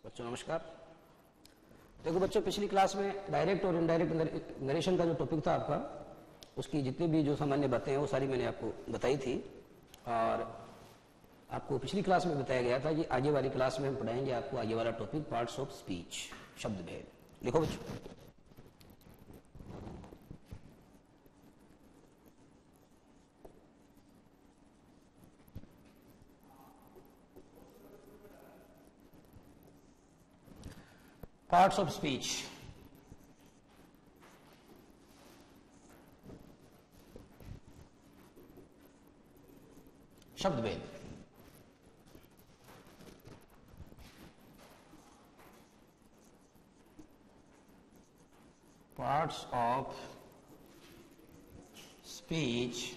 बच्चों नमस्कार। देखो बच्चों, पिछली क्लास में डायरेक्ट और इनडायरेक्ट नरेशन का जो टॉपिक था आपका, उसकी जितनी भी जो सामान्य बातें हैं वो सारी मैंने आपको बताई थी। और आपको पिछली क्लास में बताया गया था कि आगे वाली क्लास में हम पढ़ाएंगे आपको आगे वाला टॉपिक पार्ट्स ऑफ स्पीच, शब्द भेद। लिखो बच्चों। Parts of speech. शब्द भेद। Parts of speech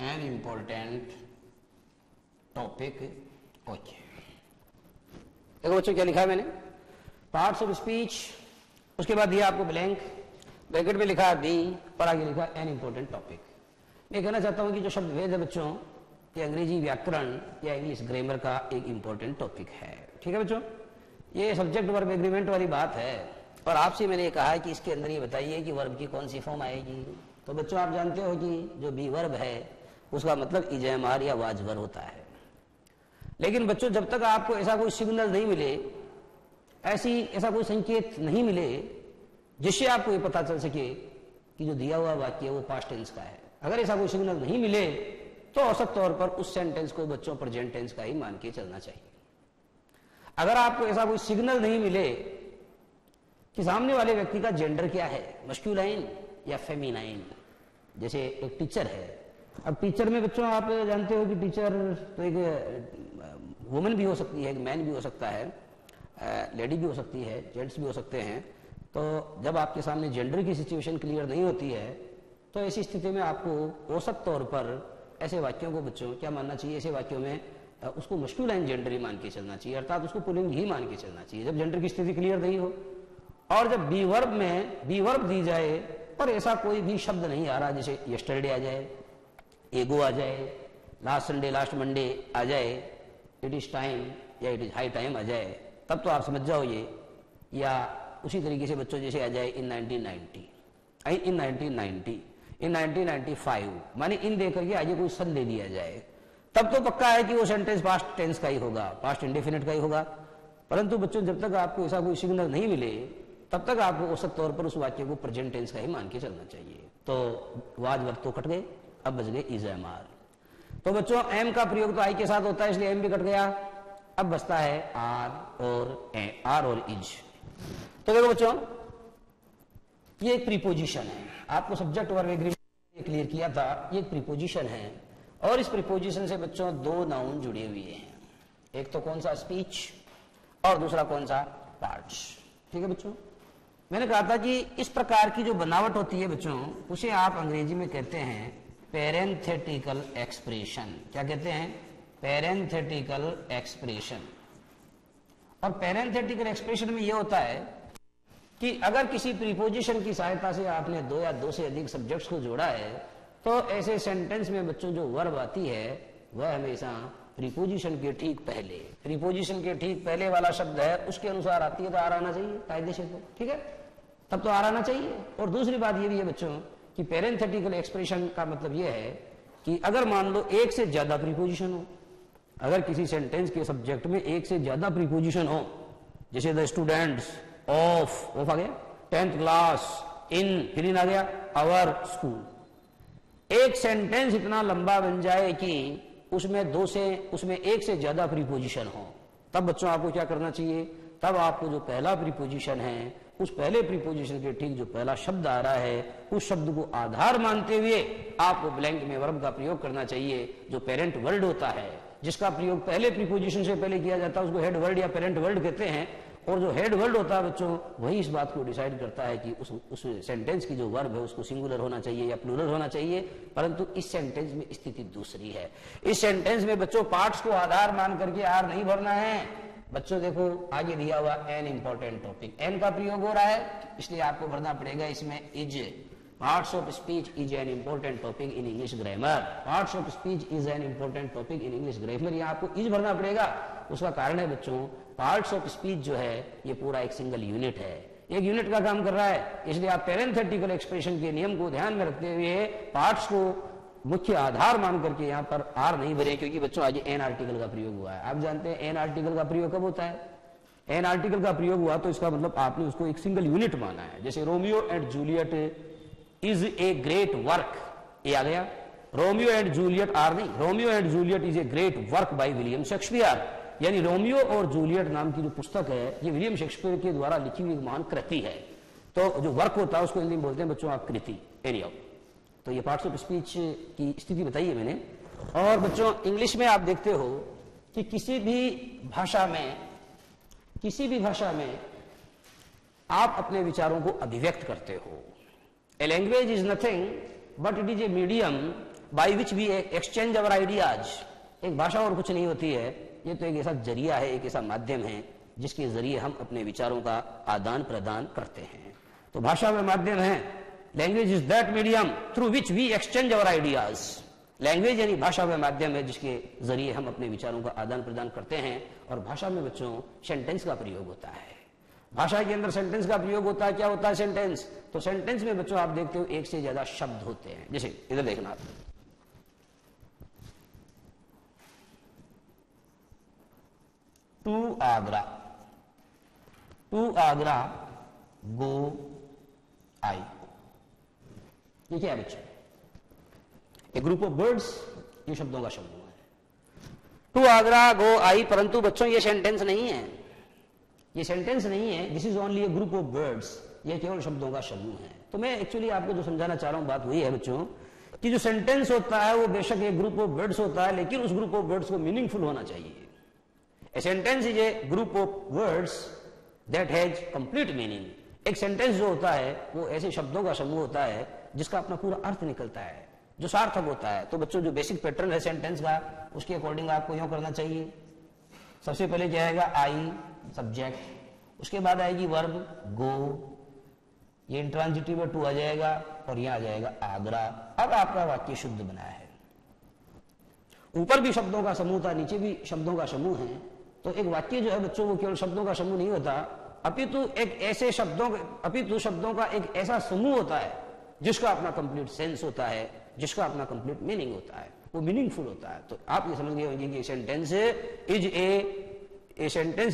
an important topic. Okay, देखो बच्चों क्या लिखा है मैंने, पार्ट्स ऑफ स्पीच, उसके बाद दिया आपको ब्लैंक, ब्रैकेट में लिखा बी और आगे लिखा एन इंपॉर्टेंट टॉपिक। मैं कहना चाहता हूं कि जो शब्द भेद है बच्चों, ये अंग्रेजी व्याकरण या इंग्लिश ग्रामर का एक इंपॉर्टेंट टॉपिक है। ठीक है बच्चों, ये सब्जेक्ट वर्ब एग्रीमेंट वाली बात है। और आपसे मैंने कहा है कि इसके अंदर ये बताइए कि वर्ब की कौन सी फॉर्म आएगी। तो बच्चों आप जानते हो कि जो बी वर्ब है उसका मतलब इजमार या वाजवर होता है। लेकिन बच्चों जब तक आपको ऐसा कोई सिग्नल नहीं मिले, ऐसा कोई संकेत नहीं मिले जिससे आपको ये पता चल सके कि जो दिया हुआ वाक्य है वो पास्ट टेंस का है, अगर ऐसा कोई सिग्नल नहीं मिले तो औसत तौर पर उस सेंटेंस को बच्चों प्रेजेंट टेंस का ही मान के चलना चाहिए। अगर आपको ऐसा कोई सिग्नल नहीं मिले कि सामने वाले व्यक्ति का जेंडर क्या है, मस्कुलाइन या फेमिनाइन, जैसे एक टीचर है। अब टीचर में बच्चों आप जानते हो कि टीचर तो एक वुमन भी हो सकती है, एक मैन भी हो सकता है, लेडी भी हो सकती है, जेंट्स भी हो सकते हैं। तो जब आपके सामने जेंडर की सिचुएशन क्लियर नहीं होती है तो ऐसी स्थिति में आपको औसत तौर पर ऐसे वाक्यों को बच्चों क्या मानना चाहिए, ऐसे वाक्यों में उसको मस्कुलाइन जेंडर ही मान के चलना चाहिए, अर्थात उसको पुल्लिंग ही मान के चलना चाहिए जब जेंडर की स्थिति क्लियर नहीं हो। और जब बी वर्ब में बी वर्ब दी जाए और ऐसा कोई भी शब्द नहीं आ रहा, जैसे यस्टरडे आ जाए, एगो आ जाए, लास्ट संडे, लास्ट मंडे आ जाए, इट इज टाइम या इट इज हाई टाइम आ जाए, तब तो आप समझ जाओ ये। या उसी तरीके से बच्चों जैसे आ जाए इन 1990, इन 1990, इन 1995, माने इन देकर के आगे कोई सन ले लिया जाए, तब तो पक्का है कि वो सेंटेंस पास्ट टेंस का ही होगा, पास्ट इंडेफिनिट का ही होगा। परंतु बच्चों जब तक आपको ऐसा कोई सिग्नल नहीं मिले तब तक आपको औसत तौर पर उस वाक्य को प्रेजेंट टेंस का ही मान के चलना चाहिए। तो वाज वर्ब तो कट गए, अब बच गए इज एम आर। तो बच्चों एम का प्रयोग तो आई के साथ होता है, इसलिए एम भी कट गया। अब बचता है आर और इज। तो देखो बच्चों ये एक प्रीपोजिशन है, आपको सब्जेक्ट वर्ब एग्रीमेंट क्लियर किया था, ये एक प्रीपोजिशन है। और इस प्रीपोजिशन से बच्चों दो नाउन जुड़े हुए हैं, एक तो कौन सा, स्पीच, और दूसरा कौन सा, पार्ट्स। ठीक है बच्चों, मैंने कहा था कि इस प्रकार की जो बनावट होती है बच्चों, उसे आप अंग्रेजी में कहते हैं पैरेंथेटिकल एक्सप्रेशन। क्या कहते हैं, पैरेंथेटिकल एक्सप्रेशन। और पैरेंथेटिकल एक्सप्रेशन में यह होता है कि अगर किसी प्रीपोजिशन की सहायता से आपने दो या दो से अधिक सब्जेक्ट्स को जोड़ा है तो ऐसे सेंटेंस में बच्चों जो वर्ब आती है वह हमेशा प्रीपोजिशन के ठीक पहले, प्रीपोजिशन के ठीक पहले वाला शब्द है उसके अनुसार आती है, तो आर आना चाहिए कायदे से। तो ठीक है, तब तो आर आना चाहिए। और दूसरी बात ये भी है बच्चों कि पैरेंथेटिकल एक्सप्रेशन का मतलब यह है कि अगर मान लो एक से ज्यादा प्रीपोजिशन हो, अगर किसी सेंटेंस के सब्जेक्ट में एक से ज्यादा प्रीपोजिशन हो, जैसे द स्टूडेंट्स, ऑफ आ गया, 10th क्लास, इन, फिर इन आ गया, आवर स्कूल, एक सेंटेंस इतना लंबा बन जाए कि उसमें एक से ज्यादा प्रीपोजिशन हो, तब बच्चों आपको क्या करना चाहिए, तब आपको जो पहला प्रीपोजिशन है उस पहले प्रीपोजिशन के ठीक जो पहला शब्द आ रहा है उस शब्द को आधार मानते हुए आपको ब्लैंक में वर्ब का प्रयोग करना चाहिए, जो पेरेंट वर्ड होता है, जिसका प्रयोग पहले प्रीपोजिशन से पहले किया जाता है उसको हेड वर्ड या पेरेंट वर्ड कहते हैं। और जो हेड वर्ड होता है बच्चों वही इस बात को डिसाइड करता है कि उस सेंटेंस की जो वर्ब है उसको सिंगुलर होना चाहिए या प्लूरल होना चाहिए। परंतु इस सेंटेंस में स्थिति दूसरी है। इस सेंटेंस में बच्चों पार्ट्स को आधार मान करके आर नहीं भरना है। बच्चों देखो आगे दिया हुआ एन इंपॉर्टेंट टॉपिक, एन का प्रयोग हो रहा है इसलिए आपको भरना पड़ेगा इसमें is parts of speech is an important topic in English grammar. Parts of speech is an important topic in English grammar. यहाँ आपको इज भरना पड़ेगा। उसका कारण है बच्चों, पार्ट्स ऑफ स्पीच जो है ये पूरा एक सिंगल यूनिट है, एक यूनिट का काम कर रहा है। इसलिए आप पैरेंथेटिकल एक्सप्रेशन के नियम को ध्यान में रखते हुए पार्ट्स को मुख्य आधार मान करके यहाँ पर आर नहीं भरे, क्योंकि बच्चों आज एन आर्टिकल का प्रयोग हुआ है। आप जानते हैं एन आर्टिकल का प्रयोग कब होता है? एन आर्टिकल का प्रयोग हुआ तो इसका मतलब आपने उसको एक सिंगल यूनिट माना है। जैसे Romeo and Juliet is a great work, ये आ गया। रोमियो एंड जूलियट आर नहीं, Romeo and Juliet is a great work by William Shakespeare, यानी रोमियो और जूलियट नाम की जो पुस्तक है ये विलियम शेक्सपियर के द्वारा लिखी हुई एक महान कृति है। तो जो वर्क होता है उसको हिंदी में बोलते हैं बच्चों आप कृति, एरिया। तो ये पार्ट्स ऑफ स्पीच की स्थिति बताई है मैंने। और बच्चों इंग्लिश में आप देखते हो कि किसी भी भाषा में आप अपने विचारों को अभिव्यक्त करते हो। A language is nothing but it is a medium by which we exchange our ideas. एक भाषा और कुछ नहीं होती है, ये तो एक ऐसा जरिया है, एक ऐसा माध्यम है जिसके जरिए हम अपने विचारों का आदान प्रदान करते हैं। तो भाषा में माध्यम है। Language is that medium through which we exchange our ideas. Language यानी भाषा में माध्यम है जिसके जरिए हम अपने विचारों का आदान प्रदान करते हैं। और भाषा में बच्चों सेंटेंस का प्रयोग होता है। भाषा के अंदर सेंटेंस का प्रयोग होता है। क्या होता है सेंटेंस? तो सेंटेंस में बच्चों आप देखते हो एक से ज्यादा शब्द होते हैं। जैसे इधर देखना, टू आगरा गो आई, ये क्या है बच्चों? ए ग्रुप ऑफ वर्ड्स, ये शब्दों का समूह है। टू आगरा गो आई, परंतु बच्चों ये सेंटेंस नहीं है, ये सेंटेंस नहीं है। This is only A group of words, ये केवल शब्दों का समूह है। तो मैं एक्चुअली आपको जो समझाना चाह रहा हूं बात वही है बच्चों कि जो सेंटेंस होता है वो बेशक एक ग्रुप ऑफ वर्ड्स होता है, लेकिन उस ग्रुप ऑफ वर्ड्स को मीनिंगफुल होना चाहिए। A sentence is a group of words that has complete meaning। एक सेंटेंस जो होता है वो ऐसे शब्दों का समूह होता है जिसका अपना पूरा अर्थ निकलता है, जो सार्थक होता है। तो बच्चों जो बेसिक पैटर्न है सेंटेंस का, उसके अकॉर्डिंग आपको यूं करना चाहिए। सबसे पहले क्या आएगा? आई सब्जेक्ट, उसके बाद आएगी वर्ब गो, ये इंट्रांजिटिव में टू आ जाएगा और यहां आ जाएगा आगरा। अब आपका वाक्य शुद्ध बना है। ऊपर भी शब्दों का समूह था, नीचे भी शब्दों का समूह है। तो एक वाक्य जो है बच्चों वो केवल शब्दों का समूह नहीं होता, अपितु शब्दों का एक ऐसा समूह होता है जिसका अपना कंप्लीट सेंस होता है, जिसका अपना कंप्लीट मीनिंग होता है, वो मीनिंगफुल होता है। तो आप ये समझ गए होंगे कि sentence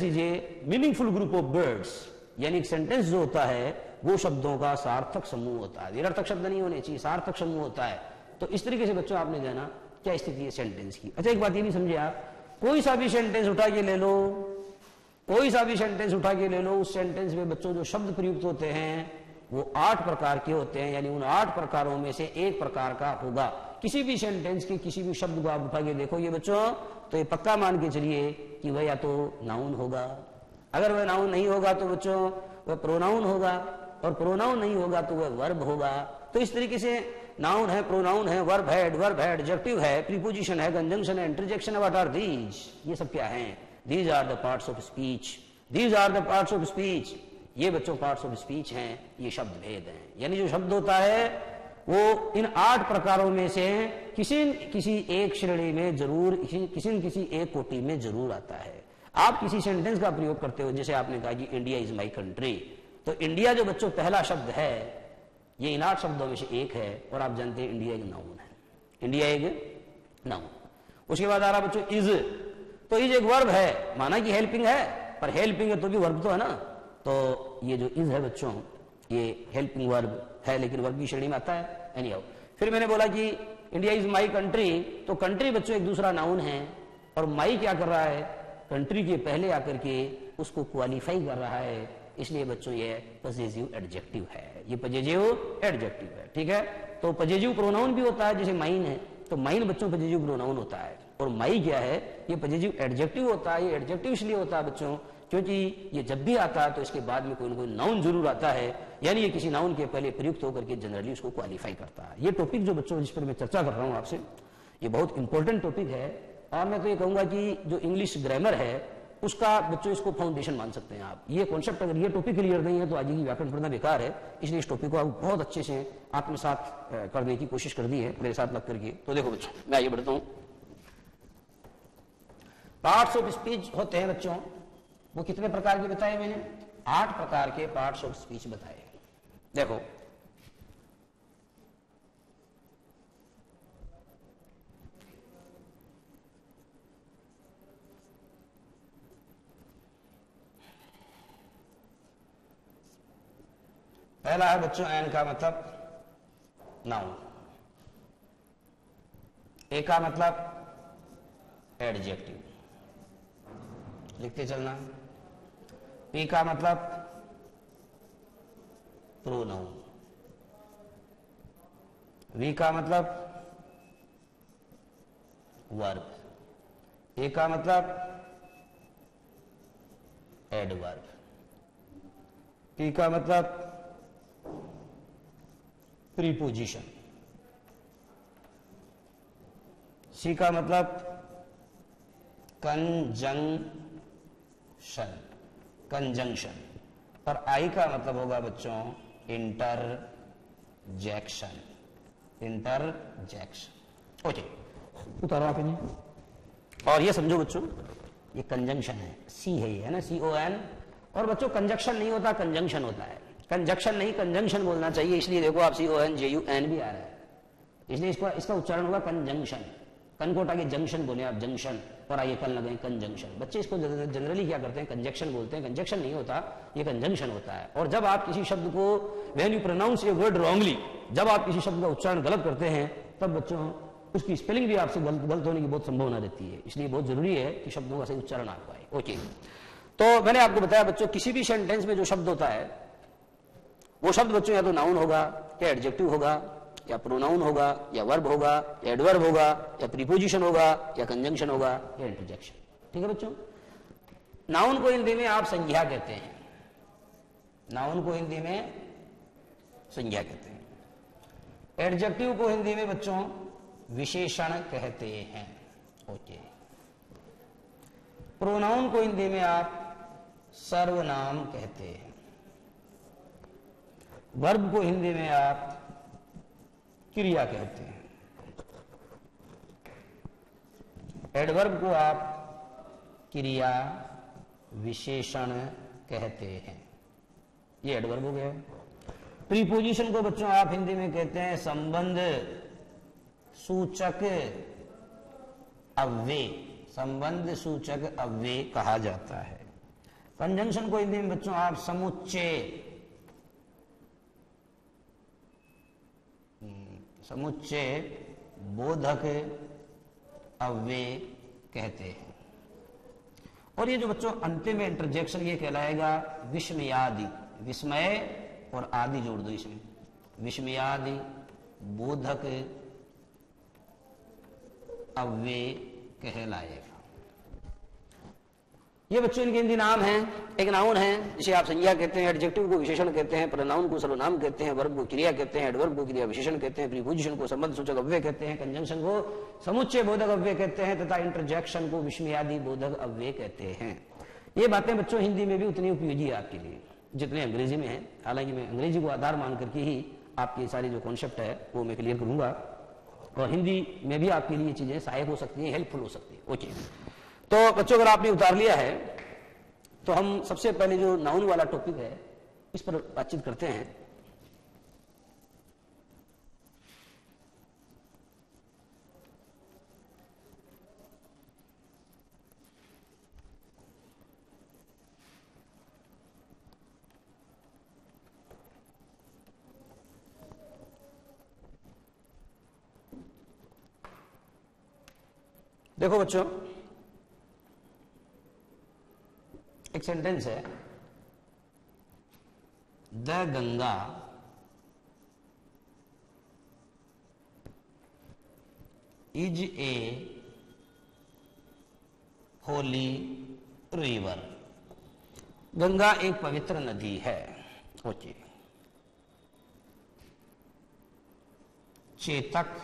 is a meaningful group of words, यानी सेंटेंस जो होता है वो शब्दों का सार्थक समूह होता है। निरर्थक शब्द नहीं होने चाहिए, सार्थक समूह होता है। तो इस तरीके से बच्चों आपने जाना क्या स्थिति है सेंटेंस की। अच्छा एक बात ये नहीं समझे आप, कोई सा भी सेंटेंस उठा के ले लो, कोई सा भी सेंटेंस उठा के ले लो, उस सेंटेंस में बच्चों जो शब्द प्रयुक्त होते हैं वो 8 प्रकार के होते हैं, यानी उन 8 प्रकारों में से एक प्रकार का होगा। किसी भी सेंटेंस के किसी भी शब्द को आप उठा के देखो ये बच्चों, तो ये पक्का मान के चलिए कि वह या तो नाउन होगा, अगर वह नाउन नहीं होगा तो बच्चों वह प्रोनाउन होगा, और प्रोनाउन नहीं होगा तो वह वर्ब होगा। तो इस तरीके से नाउन है, प्रोनाउन है, वर्ब है, एडजेक्टिव है, प्रीपोजिशन है, कंजंक्शन है, इंटरजेक्शन है। What are these? ये सब क्या हैं? These are the parts of speech, these are the parts of speech. ये बच्चों पार्ट्स ऑफ स्पीच हैं, ये शब्द भेद हैं। यानी जो शब्द होता है वो इन 8 प्रकारों में से किसी एक श्रेणी में जरूर, किसी एक कोटि में जरूर आता है। आप किसी सेंटेंस का प्रयोग करते हो, जैसे आपने कहा कि इंडिया इज माई कंट्री, तो इंडिया जो बच्चों पहला शब्द है ये इन 8 शब्दों में से एक है, और आप जानते हैं इंडिया एक नाउन है, इंडिया एक नाउन। उसके बाद आ रहा बच्चों इज, तो इज एक वर्ब है, माना कि हेल्पिंग है, पर हेल्पिंग है तो भी वर्ब तो है ना। तो ये जो इज है बच्चों ये हेल्पिंग वर्ब है, लेकिन वर्ब की श्रेणी में आता है। एनी हाउ, फिर मैंने बोला कि इंडिया इज माई कंट्री, तो कंट्री बच्चों एक दूसरा नाउन है, और माई क्या कर रहा है? कंट्री के पहले आकर के उसको क्वालिफाई कर रहा है, इसलिए बच्चों ये पजेसिव एडजेक्टिव है, ये पजेसिव एडजेक्टिव है। ठीक है, तो पजेसिव प्रोनाउन भी होता है, जैसे माइन है, तो माइन बच्चों पजेसिव प्रोनाउन होता है, और माई क्या है? ये पजेसिव एडजेक्टिव होता है। ये एडजेक्टिव इसलिए होता है बच्चों क्योंकि ये जब भी आता है तो इसके बाद में कोई ना कोई नाउन जरूर आता है, यानी ये किसी नाउन के पहले प्रयुक्त होकर के जनरली उसको क्वालिफाई करता है। ये टॉपिक जो बच्चों जिस पर मैं चर्चा कर रहा हूं आपसे, ये बहुत इंपॉर्टेंट टॉपिक है। और मैं तो ये कहूंगा कि जो इंग्लिश ग्रामर है उसका बच्चों इसको फाउंडेशन मान सकते हैं आप। ये कॉन्सेप्ट अगर ये टॉपिक क्लियर नहीं है तो आज की व्याकरण पढ़ना बेकार है, इसलिए इस टॉपिक को आप बहुत अच्छे से आत्मसात करने की कोशिश कर दी है मेरे साथ लग करके। तो देखो बच्चों, मैं आगे बढ़ता हूं। पार्ट्स ऑफ स्पीच होते हैं बच्चों, वो कितने प्रकार के बताए मैंने? 8 प्रकार के पार्ट्स ऑफ स्पीच बताए। देखो, पहला है बच्चों एन का मतलब नाउन, ए का मतलब एडजेक्टिव, लिखते चलना। पी का मतलब प्रोनाउन, वी का मतलब वर्ब, ए का मतलब एडवर्ब, पी का मतलब प्रीपोजिशन, सी का मतलब कंजंक्शन, और आई का मतलब होगा बच्चों इंटरजेक्शन। ओके, उतारो आप इन्हें और ये समझो बच्चों, ये कंजंक्शन है, सी है ये, है ना, CON। और बच्चों कंजक्शन नहीं होता, कंजंक्शन होता है। कंजक्शन नहीं, कंजंक्शन बोलना चाहिए, इसलिए देखो आप CONJUN भी आ रहा है, इसलिए इसका उच्चारण होगा कंजंक्शन। कन को उठाके जंक्शन बोले आप, जंक्शन, और आगे कल लगाए कंजंक्शन। बच्चे इसको जनरली क्या करते हैं, कंजक्शन बोलते हैं। कंजक्शन नहीं होता, ये कंजंक्शन होता है। और जब आप किसी शब्द को, when you pronounce a word wrongly, जब आप किसी शब्द का उच्चारण गलत करते हैं, तब बच्चों उसकी स्पेलिंग भी आपसे गलत होने की बहुत संभावना रहती है। इसलिए बहुत जरूरी है कि शब्दों का सही उच्चारण आपको आए। ओके, तो मैंने आपको बताया बच्चों, किसी भी सेंटेंस में जो शब्द होता है, वो शब्द बच्चों या तो नाउन होगा, या एडजेक्टिव होगा, या प्रोनाउन होगा, या वर्ब होगा, या एडवर्ब होगा, या प्रीपोजिशन होगा, या कंजंक्शन होगा, या इंटरजेक्शन। ठीक है बच्चों। नाउन को हिंदी में आप संज्ञा कहते हैं, नाउन को हिंदी में संज्ञा कहते हैं। एडजेक्टिव को हिंदी में बच्चों विशेषण कहते हैं। ओके, प्रोनाउन को हिंदी में आप सर्वनाम कहते हैं। वर्ब को हिंदी में आप क्रिया कहते हैं। एडवर्ब को आप क्रिया विशेषण कहते हैं। ये एडवर्ब हो गया। प्रीपोजिशन को बच्चों आप हिंदी में कहते हैं संबंध सूचक अव्यय, संबंध सूचक अव्यय कहा जाता है। कंजंक्शन को हिंदी में बच्चों आप समुच्चय, समुच्चय बोधक अव्यय कहते हैं। और ये जो बच्चों अंतिम में इंटरजेक्शन, ये कहलाएगा विस्मयादि, विस्मय और आदि जोड़ दो इसमें, विस्मयादि बोधक अव्यय कहलाएगा। ये बच्चों इनके हिंदी नाम हैं। एक नाउन है जिसे आप संज्ञा कहते हैं, एडजेक्टिव को विशेषण कहते हैं, प्रोनाउन को सर्वनाम कहते हैं, वर्ब को क्रिया कहते हैं, एडवर्ब को क्रिया विशेषण कहते हैं, प्रीपोजिशन को संबंध सूचक अव्यय कहते हैं, कंजंक्शन को समुच्चय बोधक अव्यय कहते हैं, तथा इंटरजेक्शन को विस्मयादि बोधक अव्यय कहते हैं। ये बातें बच्चों हिंदी में भी उतनी उपयोगी है आपके लिए जितने अंग्रेजी में है। हालांकि मैं अंग्रेजी को आधार मान करके ही आपकी सारी जो कॉन्सेप्ट है वो मैं क्लियर करूंगा, और हिंदी में भी आपके लिए चीजें सहायक हो सकती हैं, हेल्पफुल हो सकती है। ओके, तो बच्चों अगर आपने उतार लिया है तो हम सबसे पहले जो नाउन वाला टॉपिक है इस पर बातचीत करते हैं। देखो बच्चों, एक सेंटेंस है, the Ganga is a Holi river. Ganga एक पवित्र नदी है। Okay, Chetak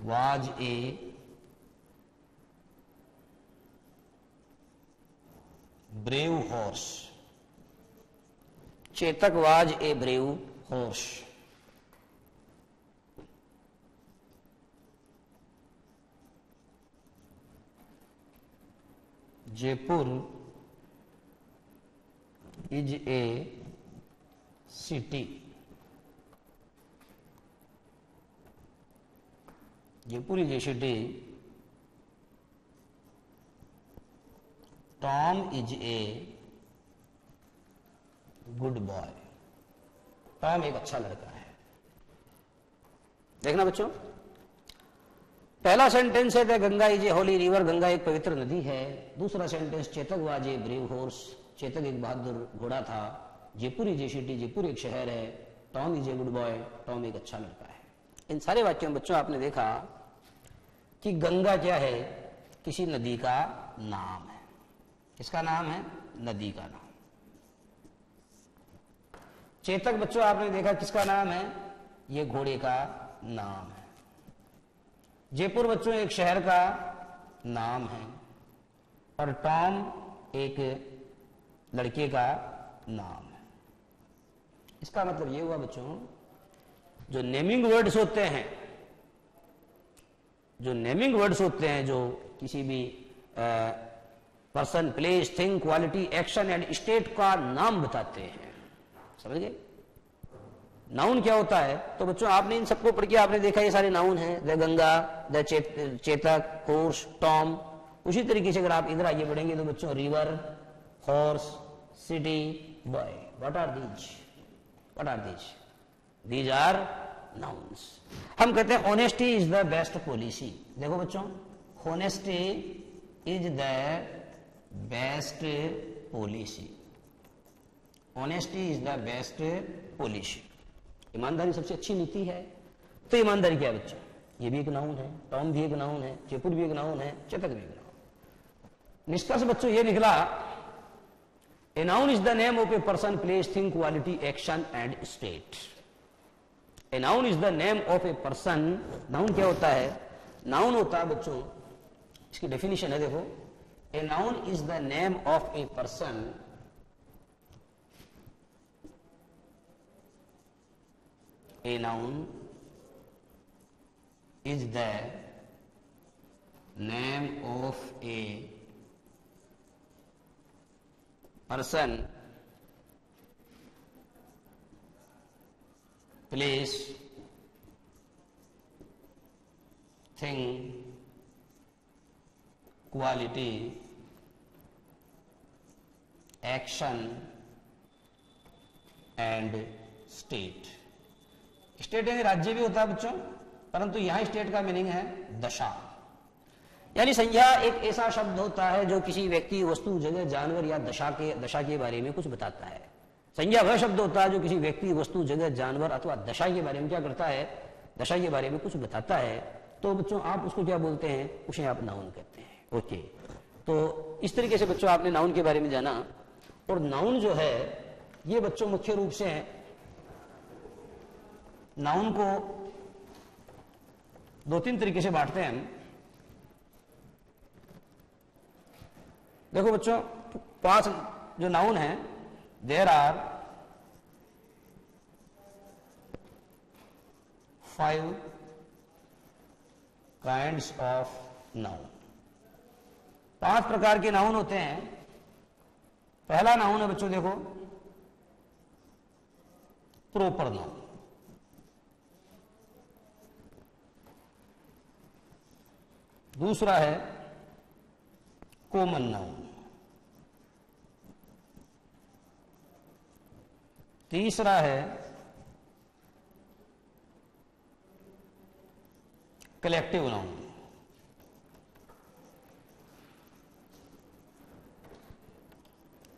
was a brave horse, Chetak was a brave horse. Jaipur is a city, Jaipur is a city. Tom is a good boy, Tom एक अच्छा लड़का है। देखना बच्चों, पहला सेंटेंस है Ganga is a Holi river, Ganga एक पवित्र नदी है। दूसरा sentence Chetak was a brave horse, Chetak एक बहादुर घोड़ा था। Jaipur is a city, Jaipur एक शहर है। Tom is a good boy, Tom एक अच्छा लड़का है। इन सारे वाक्यों में बच्चों आपने देखा कि गंगा क्या है, किसी नदी का नाम है। किसका नाम है? नदी का नाम। चेतक बच्चों आपने देखा किसका नाम है, ये घोड़े का नाम है। जयपुर बच्चों एक शहर का नाम है और टॉम एक लड़के का नाम है। इसका मतलब ये हुआ बच्चों, जो नेमिंग वर्ड्स होते हैं, जो किसी भी person, place, thing, quality, action and state का नाम बताते हैं, समझ गए? नाउन क्या होता है? तो बच्चों आपने इन सबको पढ़ के आपने देखा ये सारे नाउन हैं, the Ganga, the Chetak, horse, Tom. उसी तरीके से अगर आप इधर आगे बढ़ेंगे तो बच्चों river, horse, city, boy, what are these? These are nouns. हम कहते हैं honesty is the best policy. देखो बच्चों, honesty is the best policy, honesty is the best policy. ईमानदारी सबसे अच्छी नीति है। तो ईमानदारी क्या है बच्चों? ये भी एक नाउन है, टॉम भी एक नाउन है, जयपुर भी एक नाउन है, चेतक भी एक नाउन। निष्कर्ष बच्चों ये निकला, a noun is the name of a person, place, thing, quality, action and state. A noun is the name of a person. Noun क्या होता है? नाउन होता है बच्चों, इसकी डेफिनेशन है देखो, a noun is the name of a person A noun is the name of a person, place, thing, quality, action and state। State यानी राज्य भी होता है बच्चों, परंतु यहां स्टेट का मीनिंग है दशा। यानी संज्ञा एक ऐसा शब्द होता है जो किसी व्यक्ति, वस्तु, जगह, जानवर या दशा के बारे में कुछ बताता है। संज्ञा वह शब्द होता है जो किसी व्यक्ति, वस्तु, जगह, जानवर अथवा दशा के बारे में क्या करता है? दशा के बारे में कुछ बताता है। तो बच्चों आप उसको क्या बोलते हैं? उसे आप नाउन कहते हैं। ओके, तो इस तरीके से बच्चों आपने नाउन के बारे में जाना। और नाउन जो है ये बच्चों मुख्य रूप से नाउन को दो तीन तरीके से बांटते हैं हम। देखो बच्चों, 5 जो नाउन है, there are 5 kinds of noun. 5 प्रकार के नाउन होते हैं। पहला नाउन है बच्चों देखो, प्रॉपर नाउन। दूसरा है कॉमन नाउन। तीसरा है कलेक्टिव नाउन।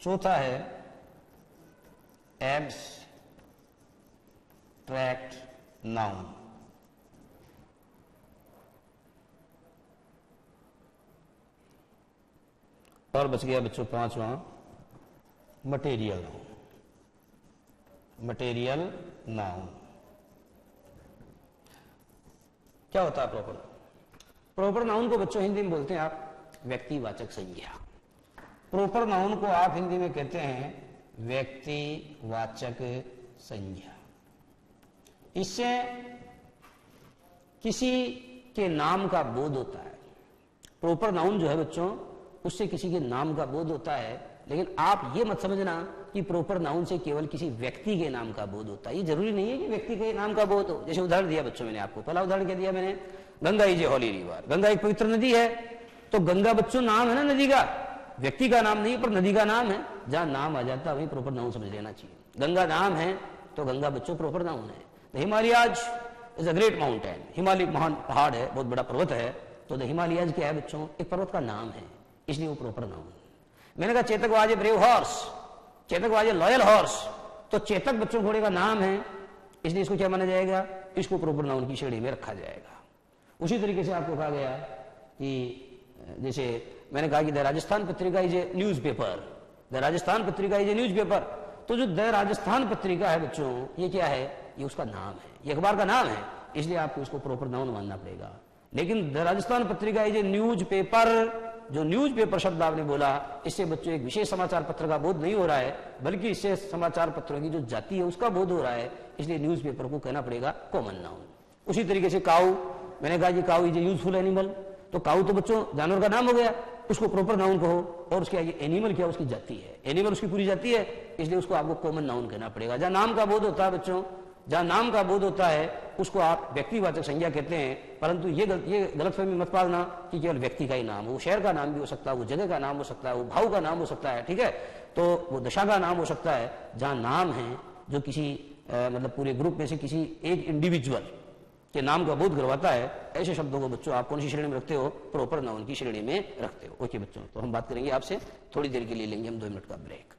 चौथा है एब्स्ट्रैक्ट नाउन। और बच गया बच्चों 5वां मटेरियल नाउन। मटेरियल नाउन क्या होता है? प्रॉपर नाउन को बच्चों हिंदी में बोलते हैं आप व्यक्तिवाचक संज्ञा। प्रॉपर नाउन को आप हिंदी में कहते हैं व्यक्तिवाचक संज्ञा। इससे किसी के नाम का बोध होता है। प्रॉपर नाउन जो है बच्चों, उससे किसी के नाम का बोध होता है। लेकिन आप ये मत समझना कि प्रॉपर नाउन से केवल किसी व्यक्ति के नाम का बोध होता है। ये जरूरी नहीं है कि व्यक्ति के नाम का बोध हो। जैसे उदाहरण दिया बच्चों मैंने आपको, पहला उदाहरण क्या दिया मैंने, Ganga is a Holi river. Ganga एक पवित्र नदी है, तो गंगा बच्चों नाम है ना नदी का, व्यक्ति का नाम नहीं, पर नदी का नाम है। जहां नाम आ जाता है वही प्रॉपर नाउन समझ लेना चाहिए। गंगा नाम है तो गंगा बच्चों प्रॉपर नाउन है। The Himalayas is a great mountain. Himalaya महान पहाड़ है, बहुत बड़ा पर्वत है, तो द हिमालयाज क्या है बच्चों, एक पर्वत का नाम है, इसलिए वो प्रॉपर नाउन। मैंने कहा Chetak was a brave horse, Chetak was a loyal horse, तो चेतक बच्चों घोड़े का नाम है, इसलिए इसको क्या माना जाएगा, इसको प्रॉपर नाउन की श्रेणी में रखा जाएगा। उसी तरीके से आपको कहा गया कि जैसे मैंने कहा कि the Rajasthan Patrika is a news paper, the Rajasthan Patrika is a news paper, तो जो द राजस्थान पत्रिका है बच्चों, ये क्या है, ये उसका नाम है, ये अखबार का नाम है, इसलिए आपको इसको प्रॉपर नाउन मानना पड़ेगा। लेकिन the Rajasthan Patrika is a news paper, जो न्यूज पेपर शब्द आपने बोला, इससे बच्चों एक विशेष समाचार पत्र का बोध नहीं हो रहा है, बल्कि इससे समाचार पत्रों की जो जाति है उसका बोध हो रहा है, इसलिए न्यूज पेपर को कहना पड़ेगा कॉमन नाउन। उसी तरीके से काऊ, मैंने कहा कि काऊ इज ए यूजफुल एनिमल, तो काऊ तो बच्चों जानवर का नाम हो गया, उसको प्रॉपर नाउन कहो। और उसके आगे एनिमल क्या, उसकी जाति है, एनिमल उसकी पूरी जाति है, इसलिए उसको आपको कॉमन नाउन कहना पड़ेगा। जहां नाम का बोध होता है बच्चों, जहां नाम का बोध होता है उसको आप व्यक्तिवाचक संज्ञा कहते हैं। परंतु ये गलतफहमी मत पालना कि केवल व्यक्ति का ही नाम हो, वो शहर का नाम भी हो सकता है, वो जगह का नाम हो सकता है, वो भाव का नाम हो सकता है, ठीक है, तो वो दशा का नाम हो सकता है। जहां नाम है जो किसी मतलब पूरे ग्रुप में से किसी एक इंडिविजुअल के नाम का बोध करवाता है, ऐसे शब्दों को बच्चों आप कौन सी श्रेणी में रखते हो, प्रॉपर नाउन की श्रेणी में रखते हो। ओके बच्चों, तो हम बात करेंगे आपसे थोड़ी देर के लिए, लेंगे हम 2 मिनट का ब्रेक।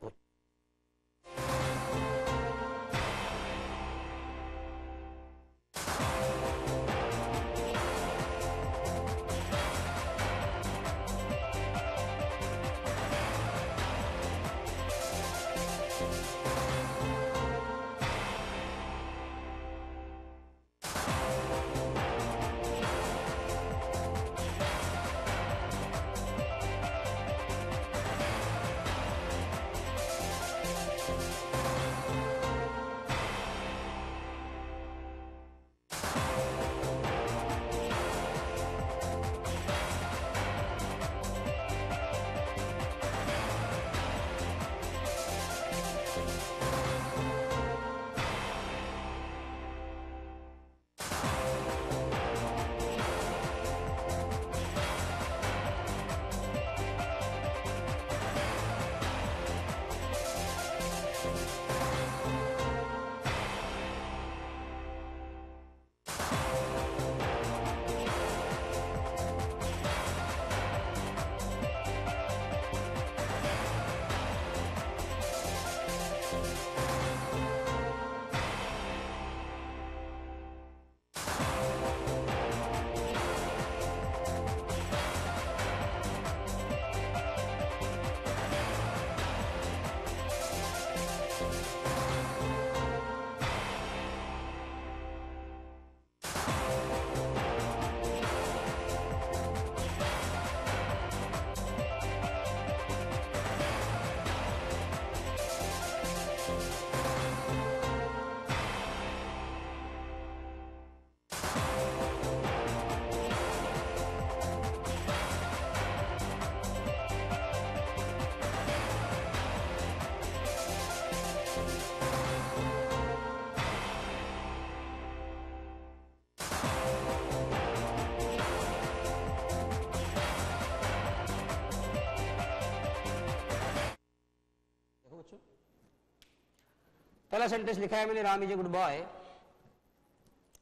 पहला सेंटेंस लिखा है मैंने, Ram is a good boy.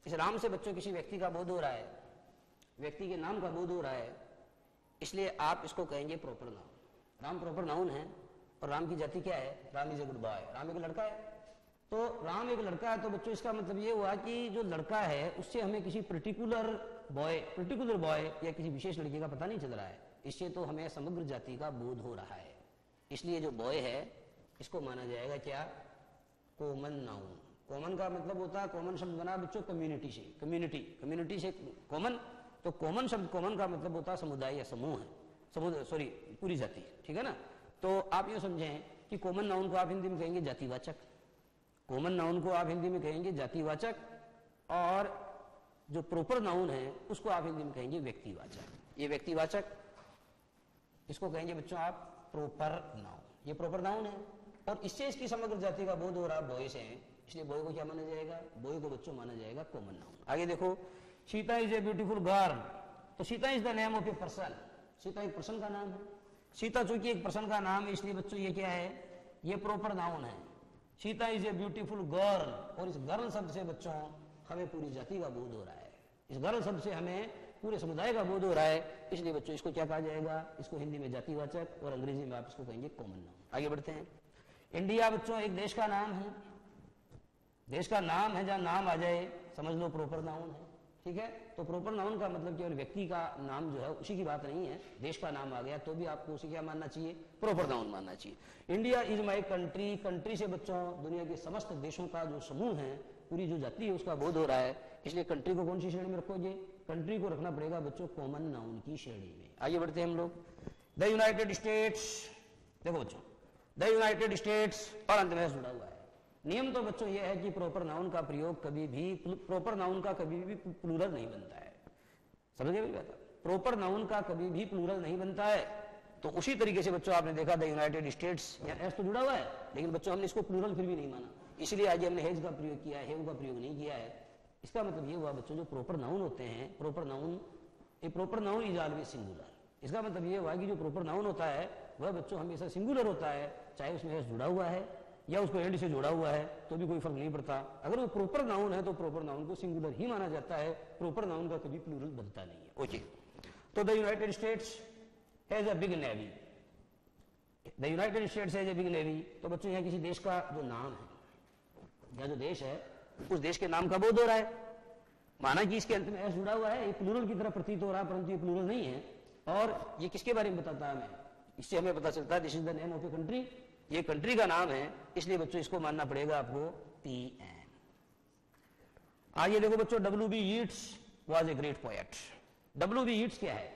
इस राम से बच्चों किसी व्यक्ति का बोध हो रहा है, व्यक्ति के नाम का बोध हो रहा है, इसलिए आप इसको कहेंगे proper noun. Ram proper noun है और राम की जाति क्या है, Ram is a good boy, Ram एक लड़का है। तो राम एक लड़का है, तो बच्चों इसका मतलब ये हुआ कि जो लड़का है उससे हमें किसी पर्टिकुलर बॉय या किसी विशेष लड़के का पता नहीं चल रहा है, इससे तो हमें समग्र जाति का बोध हो रहा है। इसलिए जो बॉय है इसको माना जाएगा क्या, कॉमन नाउन। कॉमन का मतलब होता है, कॉमन शब्द बना बच्चों कम्युनिटी से, कम्युनिटी से कॉमन, तो कॉमन शब्द, कॉमन का मतलब होता है समुदाय या समूह है, पूरी जाति, ठीक है ना। तो आप ये समझें कि कॉमन नाउन को आप हिंदी में कहेंगे जातिवाचक, कॉमन नाउन को आप हिंदी में कहेंगे जातिवाचक, और जो प्रॉपर नाउन है उसको आप हिंदी में कहेंगे व्यक्तिवाचक। ये व्यक्तिवाचक, इसको कहेंगे बच्चों आप प्रॉपर नाउन, ये प्रॉपर नाउन है। और इससे इसकी समग्र जाति का बोध हो रहा बॉय से है, इसलिए बॉय को क्या माना जाएगा, बॉय को बच्चों माना जाएगा कॉमन नाउन। आगे देखो, Sita is a beautiful girl, तो Sita is the name of a person, Sita एक पर्सन का नाम है। सीता चूंकि एक पर्सन का नाम है इसलिए बच्चों ये क्या है, ये प्रॉपर नाउन है। Sita is a beautiful girl, और इस गर्ल शब्द से बच्चों हमें पूरी जाति का बोध हो रहा है, इस गर्ल शब्द से हमें पूरे समुदाय का बोध हो रहा है, इसलिए बच्चों इसको क्या कहा जाएगा, इसको हिंदी में जातिवाचक और अंग्रेजी में आप इसको कहेंगे कॉमन नाउन। आगे बढ़ते हैं। इंडिया बच्चों एक देश का नाम है, देश का नाम है, जहां नाम आ जाए समझ लो प्रॉपर नाउन है, ठीक है। तो प्रॉपर नाउन का मतलब केवल व्यक्ति का नाम जो है उसी की बात नहीं है, देश का नाम आ गया तो भी आपको उसे क्या मानना चाहिए, प्रॉपर नाउन मानना चाहिए। India is my country, country से बच्चों दुनिया के समस्त देशों का जो समूह है, पूरी जो जाति है उसका बोध हो रहा है, इसलिए कंट्री को कौन सी श्रेणी में रखोगे, कंट्री को रखना पड़ेगा बच्चों कॉमन नाउन की श्रेणी में। आगे बढ़ते हैं हम लोग। द यूनाइटेड स्टेट्स, देखो बच्चों द यूनाइटेड स्टेट्स और अंत में जुड़ा हुआ है। नियम तो बच्चों यह है कि प्रॉपर नाउन का प्रयोग कभी भी, प्रॉपर नाउन का कभी भी प्लूरल नहीं बनता है, समझ गए बात, प्रॉपर नाउन का कभी भी प्लूरल नहीं बनता है। तो उसी तरीके से बच्चों आपने देखा द यूनाइटेड स्टेट्स, यहाँ एस तो जुड़ा हुआ है, लेकिन बच्चों हमने इसको प्लूरल फिर भी नहीं माना, इसलिए आज हमने हेज का प्रयोग किया है, हेव का प्रयोग नहीं किया है। इसका मतलब ये हुआ बच्चों जो प्रॉपर नाउन होते हैं, proper noun, A proper noun is always singular. इसका मतलब ये हुआ कि जो प्रॉपर नाउन होता है वह बच्चों हमेशा सिंगुलर होता है, चाहे उसमें एस जुड़ा हुआ है या उसको एंड से जोड़ा हुआ है तो भी कोई फर्क नहीं पड़ता। अगर वो प्रॉपर नाउन है तो प्रॉपर नाउन को सिंगुलर ही माना जाता है, प्रॉपर नाउन का कभी प्लूरल बनता नहीं है। ओके, तो the United states has a big navy, the United states has a big navy, तो बच्चों यहाँ किसी देश का जो नाम है या जो देश है उस देश के नाम का बोध हो रहा है, माना कि इसके अंत में एस जुड़ा हुआ है, ये प्लूरल की तरह प्रतीत हो रहा है परंतु ये प्लूरल नहीं है। और ये किसके बारे में बताता है हमें, इससे हमें पता चलता है this is the name of a country, ये कंट्री का नाम है, इसलिए बच्चों इसको मानना पड़ेगा आपको पीएन। आइए देखो बच्चों, W B Yeats was a great poet. W B Yeats क्या है,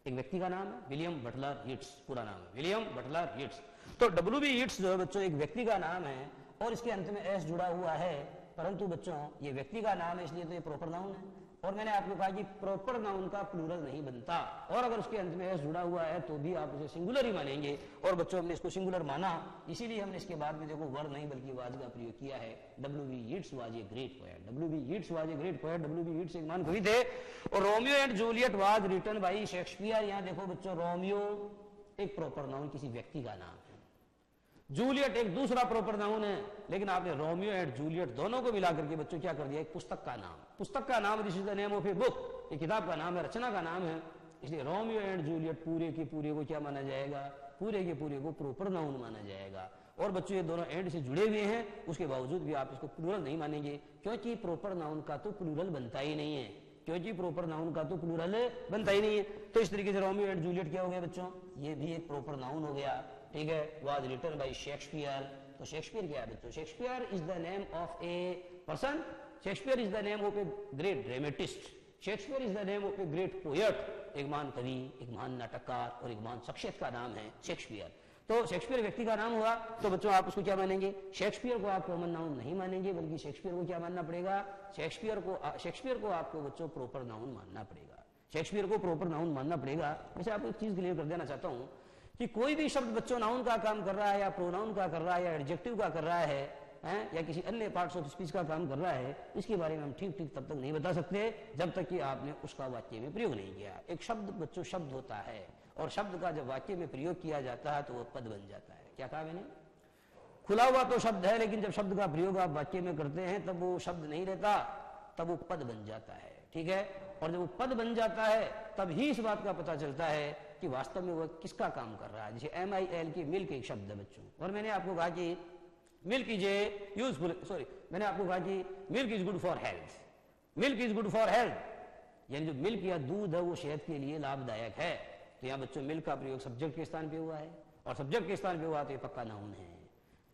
एक व्यक्ति का नाम है, विलियम बटलर यीट्स पूरा नाम है, विलियम बटलर यीट्स। तो डब्ल्यू बी यीट्स जो है बच्चों एक व्यक्ति का नाम है और इसके अंत में एस जुड़ा हुआ है, परंतु बच्चों ये व्यक्ति का नाम है इसलिए तो ये प्रॉपर नाउन है। और मैंने आपको कहा कि प्रॉपर नाउन का प्लूरल नहीं बनता, और अगर उसके अंत में एस जुड़ा हुआ है तो भी आप उसे सिंगुलर ही मानेंगे, और बच्चों हमने इसको सिंगुलर माना, इसीलिए हमने इसके बाद में देखो वर्ड नहीं बल्कि वाज का प्रयोग किया है। W B Yeats was a great poet, W B Yeats was a great poet, W B Yeats एक महान कवि थे। और Romeo and Juliet was written by Shakespeare. यहाँ देखो बच्चों, रोमियो एक प्रॉपर नाउन किसी व्यक्ति का नाम है, जूलियट एक दूसरा प्रॉपर नाउन है, लेकिन आपने रोमियो एंड जूलियट दोनों को मिलाकर के बच्चों क्या कर दिया, एक पुस्तक का नाम, पुस्तक का नाम, this is the name of a book, ये किताब का नाम है, रचना का नाम है, इसलिए रोमियो एंड जूलियट पूरे के पूरे को क्या माना जाएगा, पूरे के पूरे को प्रॉपर नाउन माना जाएगा। और बच्चों ये दोनों एंड से जुड़े हुए हैं, उसके बावजूद भी आप इसको प्लूरल नहीं मानेंगे, क्योंकि प्रॉपर नाउन का तो प्लूरल बनता ही नहीं है, क्योंकि प्रॉपर नाउन का तो प्लूरल बनता ही नहीं है। तो इस तरीके से रोमियो एंड जूलियट क्या हो गया बच्चों, ये भी एक प्रॉपर नाउन हो गया, ठीक है। वाज रिटन बाय शेक्सपियर, तो शेक्सपियर क्या है बच्चों, Shakespeare is the name of a person, Shakespeare is the name of a great dramatist, Shakespeare is the name of A great poet, एक महान कवि, एक महान नाटककार और एक महान शख्सियत का नाम है शेक्सपियर। तो शेक्सपियर व्यक्ति का नाम हुआ, तो बच्चों आप उसको क्या मानेंगे, शेक्सपियर को आप कॉमन नाउन नहीं मानेंगे, बल्कि शेक्सपियर को क्या मानना पड़ेगा, शेक्सपियर को आपको बच्चों प्रॉपर नाउन मानना पड़ेगा, शेक्सपियर को प्रॉपर नाउन मानना पड़ेगा। वैसे आपको एक चीज क्लियर कर देना चाहता हूं कि कोई भी शब्द बच्चों नाउन का काम कर रहा है या प्रोनाउन का कर रहा है या एडजेक्टिव का कर रहा है या किसी अन्य पार्ट्स ऑफ स्पीच का काम कर रहा है, इसके बारे में हम ठीक ठीक तब तक नहीं बता सकते जब तक कि आपने उसका वाक्य में प्रयोग नहीं किया। एक शब्द बच्चों शब्द होता है, और शब्द का जब वाक्य में प्रयोग किया जाता है तो वह पद बन जाता है। क्या कहा मैंने, खुला हुआ तो शब्द है, लेकिन जब शब्द का प्रयोग आप वाक्य में करते हैं तब वो शब्द नहीं रहता, तब वो पद बन जाता है, ठीक है। और जब वो पद बन जाता है तब ही इस बात का पता चलता है कि वास्तव में वह किसका काम कर रहा है। जैसे MIL की मिल्क एक शब्द है बच्चों, और मैंने आपको कहा कि milk is a useful, sorry मैंने आपको कहा कि milk is good for health, milk is good for health, यानी जो मिल्क या दूध है वो सेहत के लिए लाभदायक है। तो यहाँ बच्चों मिल्क का प्रयोग सब्जेक्ट के स्थान पे हुआ है, और सब्जेक्ट के स्थान पे हुआ तो ये पक्का नाउन है।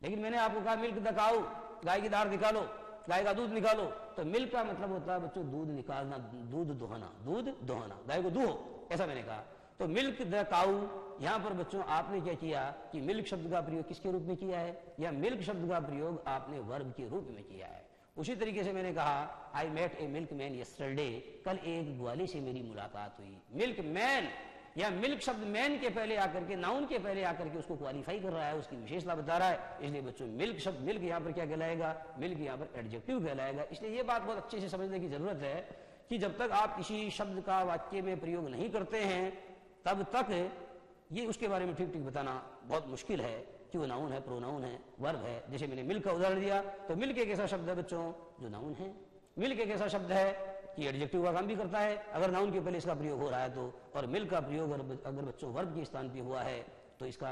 लेकिन मैंने आपको कहा मिल्क द काऊ, गाय की दाढ़ निकालो, गाय का दूध निकालो, तो मिल्क का मतलब होता है बच्चों दूध निकालना, दूध दोहना, दूध दोहना, गाय को दूहो, ऐसा मैंने कहा। तो मिल्क द काऊ, यहां पर बच्चों आपने क्या किया कि मिल्क शब्द का प्रयोग किसके रूप में किया है, या मिल्क शब्द का प्रयोग आपने वर्ब के रूप में किया है। उसी तरीके से मैंने कहा I met a milkman yesterday, कल एक ग्वाले से मेरी मुलाकात हुई। मिल्क मैन या मिल्क शब्द मैन के पहले आकर के, नाउन के पहले आकर के उसको क्वालिफाई कर रहा है, उसकी विशेषता बता रहा है। इसलिए बच्चों मिल्क शब्द, मिल्क यहाँ पर क्या कहलाएगा, मिल्क यहाँ पर एडजेक्टिव कहलाएगा। इसलिए ये बात बहुत अच्छे से समझने की जरूरत है कि जब तक आप किसी शब्द का वाक्य में प्रयोग नहीं करते हैं तब तक ये उसके बारे में ठीक ठीक बताना बहुत मुश्किल है कि वो नाउन है, प्रोनाउन है, वर्ब है। जैसे मैंने मिल्क का उदाहरण दिया, तो मिल्क एक ऐसा शब्द है बच्चों जो नाउन है। मिल्क एक ऐसा शब्द है कि एडजेक्टिव का काम भी करता है अगर नाउन के पहले इसका प्रयोग हो रहा है तो, और मिल्क का प्रयोग अगर बच्चों वर्ब के स्थान पे हुआ है तो इसका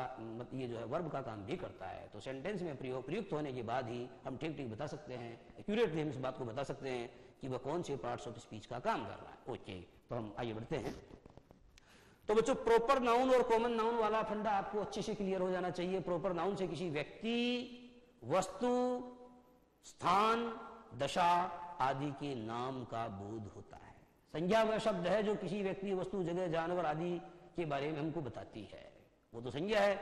ये जो है वर्ब का काम भी करता है। तो सेंटेंस में प्रयुक्त होने के बाद ही हम ठीक ठीक बता सकते हैं, एक्यूरेटली हम इस बात को बता सकते हैं कि वह कौन से पार्ट्स ऑफ स्पीच का काम कर रहा है। ओके, तो हम आगे बढ़ते हैं। तो बच्चों प्रोपर नाउन और कॉमन नाउन वाला फंडा आपको अच्छे से क्लियर हो जाना चाहिए। प्रोपर नाउन से किसी व्यक्ति, वस्तु, स्थान, दशा आदि के नाम का बोध होता है। संज्ञा वह शब्द है जो किसी व्यक्ति, वस्तु, जगह, जानवर आदि के बारे में हमको बताती है, वो तो संज्ञा है।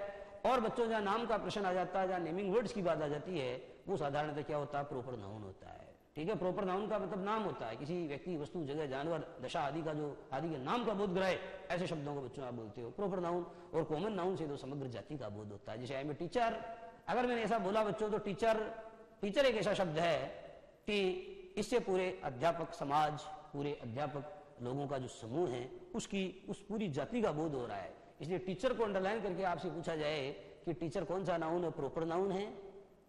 और बच्चों जहां नाम का प्रश्न आ जाता है, जहां नेमिंग वर्ड्स की बात आ जाती है, वो साधारणतः क्या होता है, प्रोपर नाउन होता है। ठीक है, प्रोपर नाउन का मतलब नाम होता है, किसी व्यक्ति, वस्तु, जगह, जानवर, दशा आदि का जो आदि के नाम का बोध कराए, ऐसे शब्दों को बच्चों आप बोलते हो प्रोपर नाउन। और कॉमन नाउन से तो समग्र जाति का बोध होता है। जैसे आई एम ए टीचर, अगर मैंने ऐसा बोला बच्चों तो टीचर एक ऐसा शब्द है कि इससे पूरे अध्यापक समाज, पूरे अध्यापक लोगों का जो समूह है उस पूरी जाति का बोध हो रहा है। इसलिए टीचर को अंडरलाइन करके आपसे पूछा जाए कि टीचर कौन सा नाउन है, प्रोपर नाउन है,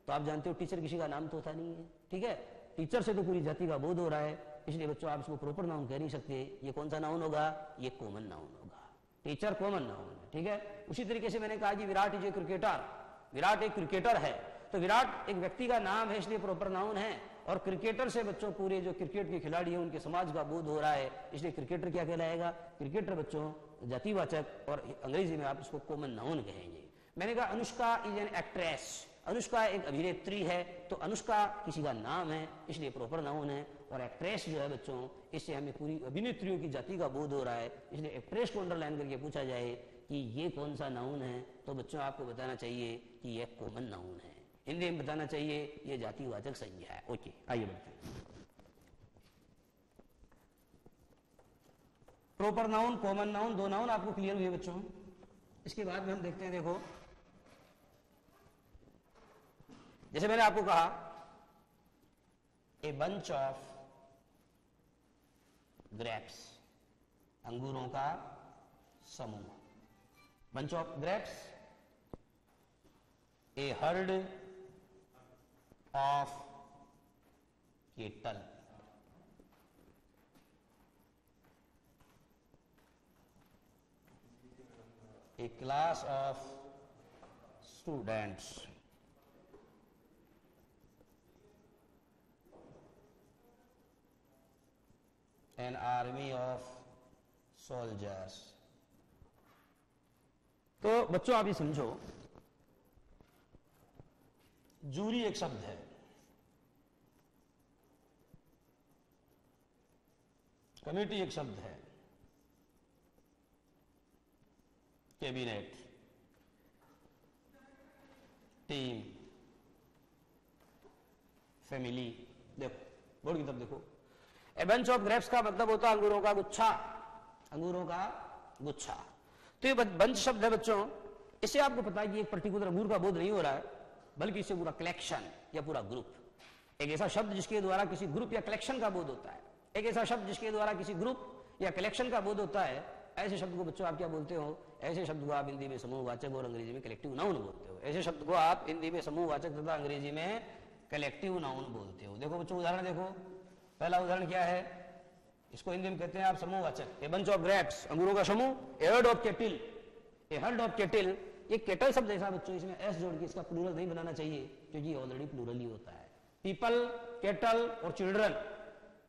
तो आप जानते हो टीचर किसी का नाम तो होता नहीं है। ठीक है, टीचर से तो पूरी जाति का बोध हो रहा है, इसलिए बच्चों आप इसको प्रोपर नाउन कह नहीं सकते। ये कौन सा नाउन होगा, ये कॉमन नाउन होगा। टीचर कॉमन नाउन है। ठीक है, उसी तरीके से मैंने कहा कि Virat is a cricketer, Virat एक क्रिकेटर है, तो विराट एक व्यक्ति का नाम है इसलिए प्रोपर नाउन है। और क्रिकेटर से बच्चों पूरे जो क्रिकेट के खिलाड़ी हैं उनके समाज का बोध हो रहा है, इसलिए क्रिकेटर क्या कहलाएगा, क्रिकेटर बच्चों जातिवाचक, और अंग्रेजी में आप इसको कॉमन नाउन कहेंगे। मैंने कहा Anushka is an actress, Anushka एक अभिनेत्री है, तो अनुष्का किसी का नाम है इसलिए प्रोपर नाउन है। और एक्ट्रेस जो है बच्चों, इससे हमें पूरी अभिनेत्रियों की जाति का बोध हो रहा है, इसलिए एक्ट्रेस को अंडरलाइन करके पूछा जाए कि ये कौन सा नाउन है, तो बच्चों आपको बताना चाहिए कि यह कॉमन नाउन है। हिंदी में बताना चाहिए ये जातिवाचक संज्ञा है। ओके, आइए बढ़ते हैं। प्रोपर नाउन, कॉमन नाउन, दो नाउन आपको क्लियर हुए बच्चों। इसके बाद में हम देखते हैं, देखो जैसे मैंने आपको कहा ए बंच ऑफ ग्रेप्स, अंगूरों का समूह, bunch of grapes, A herd of kettle, A class of students, an army of soldiers. तो बच्चों आप ये समझो, जूरी एक शब्द है, कमेटी एक शब्द है, कैबिनेट, टीम, फैमिली। देखो बोर्ड की तरफ देखो, ए बंच ऑफ ग्रेप्स का मतलब होता है अंगूरों का गुच्छा, अंगूरों का गुच्छा। तो ये बंच शब्द है बच्चों, इससे आपको पता है कि एक पर्टिकुलर अंगूर का बोध नहीं हो रहा है, बल्कि इससे पूरा कलेक्शन या पूरा ग्रुप। एक ऐसा शब्द जिसके द्वारा किसी ग्रुप या कलेक्शन का बोध होता है, एक ऐसा शब्द जिसके द्वारा किसी ग्रुप या कलेक्शन का बोध होता है, ऐसे शब्द को बच्चों आप क्या बोलते हो, ऐसे शब्द को आप हिंदी में समूहवाचक और अंग्रेजी में कलेक्टिव नाउन बोलते हो। ऐसे शब्द को आप हिंदी में समूहवाचक तथा अंग्रेजी में कलेक्टिव नाउन बोलते हो। देखो बच्चों उदाहरण देखो, पहला उदाहरण क्या है, इसको हिंदी में कहते हैं आप समूहवाचक, ए बंच ऑफ ग्रेप्स, अंगूरों का समूह, a herd of cattle, a herd of cattle. ये केटल शब्द ऐसा बच्चों, इसमें एस जोड़ के इसका प्लूरल नहीं बनाना चाहिए क्योंकि ऑलरेडी प्लूरल ही होता है। पीपल, केटल और चिल्ड्रन,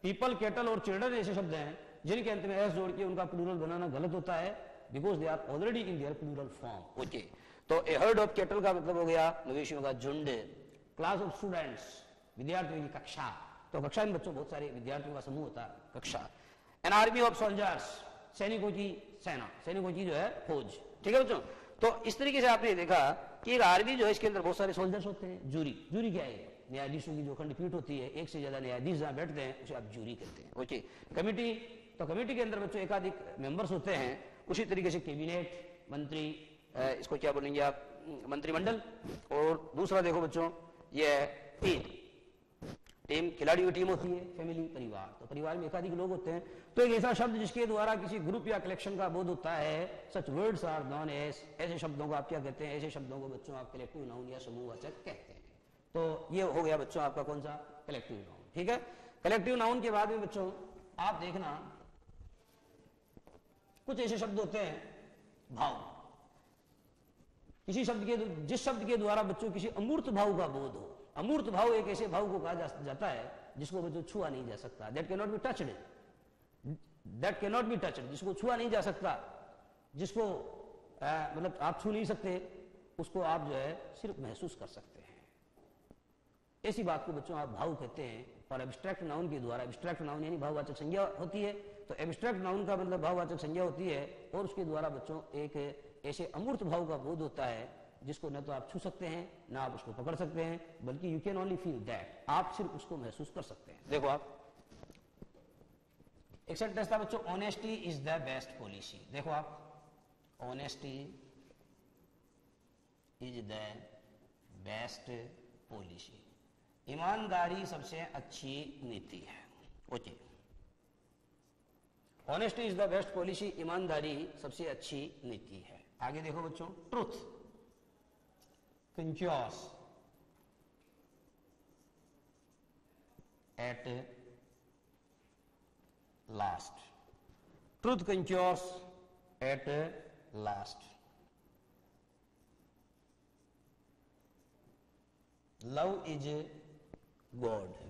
पीपल, केटल और चिल्ड्रन ऐसे शब्द हैं जिनके अंत में एस जोड़ के उनका प्लूरल बनाना गलत होता है, because they are already in their plural form. Okay, तो ए हर्ड ऑफ केटल का मतलब हो गया मवेशियों का झुंड, क्लास ऑफ स्टूडेंट्स, विद्यार्थियों की कक्षा, तो कक्षा में बच्चों बहुत सारे विद्यार्थियों का समूह होता है, कक्षा। एन आर्मी ऑफ सोल्जर्स, सैनिकों की सेना, सैनिकों की जो है फौज, ठीक है बच्चों। तो इस तरीके से आपने देखा कि एक आर्मी जो है इसके अंदर बहुत सारे सोल्जर्स होते हैं। जूरी, जूरी क्या है? न्यायाधीशों की जो खंडपीठ होती है, एक से ज्यादा न्यायाधीश जहां बैठते हैं उसे आप जूरी कहते हैं। ओके, कमेटी, तो कमेटी के अंदर बच्चों एकाधिक मेंबर्स होते हैं। उसी तरीके से कैबिनेट, मंत्री, इसको क्या बोलेंगे आप, मंत्रिमंडल। और दूसरा देखो बच्चों ये टीम, टीम खिलाड़ियों की टीम होती है। फैमिली, परिवार, तो परिवार में एकाधिक लोग होते हैं। तो एक ऐसा शब्द जिसके द्वारा किसी ग्रुप या कलेक्शन का बोध होता है, such words are known as, ऐसे शब्दों को आप क्या कहते हैं? ऐसे शब्दों को बच्चों आप कलेक्टिव नाउन या समूहवाचक कहते हैं। तो ये हो गया बच्चों आपका कौन सा? कलेक्टिव नाउन, ठीक है। कलेक्टिव नाउन के बाद में बच्चों आप देखना कुछ ऐसे शब्द होते हैं भाव, किसी शब्द के, जिस शब्द के द्वारा बच्चों किसी अमूर्त भाव का बोध हो। अमूर्त भाव एक ऐसे भाव को कहा जाता है जिसको बच्चों छुआ नहीं जा सकता, that can not be touched, that can not be touched, जिसको छुआ नहीं जा सकता, जिसको मतलब आप छू नहीं सकते, उसको आप जो है सिर्फ महसूस कर सकते हैं। ऐसी बात को बच्चों आप भाव कहते हैं। और एब्स्ट्रैक्ट नाउन के द्वारा, एब्स्ट्रैक्ट नाउन यानी भाववाचक संज्ञा होती है, तो एब्स्ट्रैक्ट नाउन का मतलब भाववाचक संज्ञा होती है और उसके द्वारा बच्चों एक ऐसे अमूर्त भाव का बोध होता है जिसको न तो आप छू सकते हैं ना आप उसको पकड़ सकते हैं, बल्कि you can only feel that, आप सिर्फ उसको महसूस कर सकते हैं। देखो आप, एक सेंटेंस था बच्चों, honesty is the best policy. देखो आप, honesty is the best policy, ईमानदारी सबसे अच्छी नीति है। Okay, honesty is the best policy, ईमानदारी सबसे अच्छी नीति है। आगे देखो बच्चों, truth conquers at last, truth conquers at last. Love is God,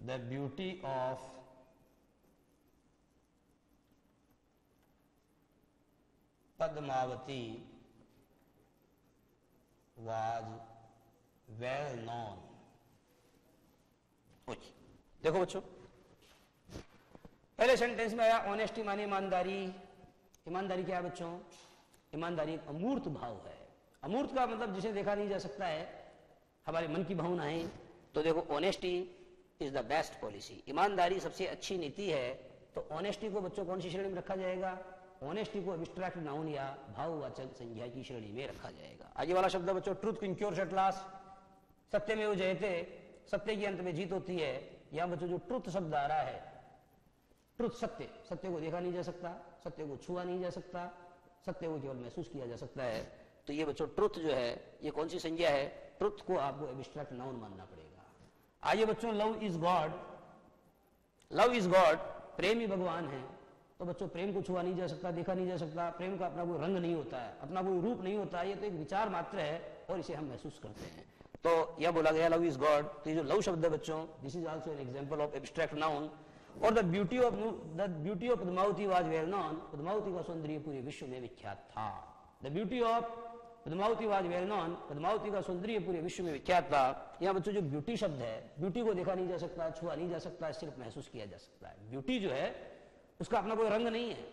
the beauty of Padmavati was well known। Okay, देखो बच्चों, पहले सेंटेंस में आया ऑनेस्टी माने ईमानदारी। ईमानदारी क्या है बच्चों? ईमानदारी एक अमूर्त भाव है। अमूर्त का मतलब जिसे देखा नहीं जा सकता है, हमारे मन की भावनाएं। तो देखो, honesty is the best policy, ईमानदारी सबसे अच्छी नीति है। तो ऑनेस्टी को बच्चों कौन सी श्रेणी में रखा जाएगा? ऑनेस्टी को एब्स्ट्रैक्ट नाउन या भाववाचक संज्ञा की श्रेणी में रखा जाएगा। आगे वाला शब्द बच्चों, ट्रूथ कंक्योर्स एट लास्ट, सत्य में वो जयते, सत्य की अंत में जीत होती है। यहां बच्चों जो ट्रुथ शब्द आ रहा है, ट्रुथ सत्य, सत्य को देखा नहीं जा सकता, सत्य को छुआ नहीं जा सकता, सत्य को केवल महसूस किया जा सकता है। तो ये बच्चों ट्रुथ जो है ये कौन सी संज्ञा है? ट्रुथ को आपको एब्स्ट्रैक्ट नाउन मानना पड़ेगा। आइए बच्चों, love is God, love is God, प्रेम ही भगवान है। तो बच्चों प्रेम को छुआ नहीं जा सकता, देखा नहीं जा सकता, प्रेम का अपना कोई रंग नहीं होता है, अपना कोई रूप नहीं होता है, ये तो एक विचार मात्र है और इसे हम महसूस करते हैं। तो यह बोला गया लव इज गॉड। तो ये जो लव शब्द है बच्चों, this is also an example of abstract noun. और the beauty of Padmavati was well known, Padmavati का सौंदर्य पूरे विश्व में विख्यात था। The beauty of Padmavati was well known, Padmavati का सौंदर्य पूरे विश्व में विख्यात था। यहाँ बच्चों जो ब्यूटी शब्द है, ब्यूटी को देखा नहीं जा सकता, छुआ नहीं जा सकता, सिर्फ महसूस किया जा सकता है। ब्यूटी जो है उसका अपना कोई रंग नहीं है।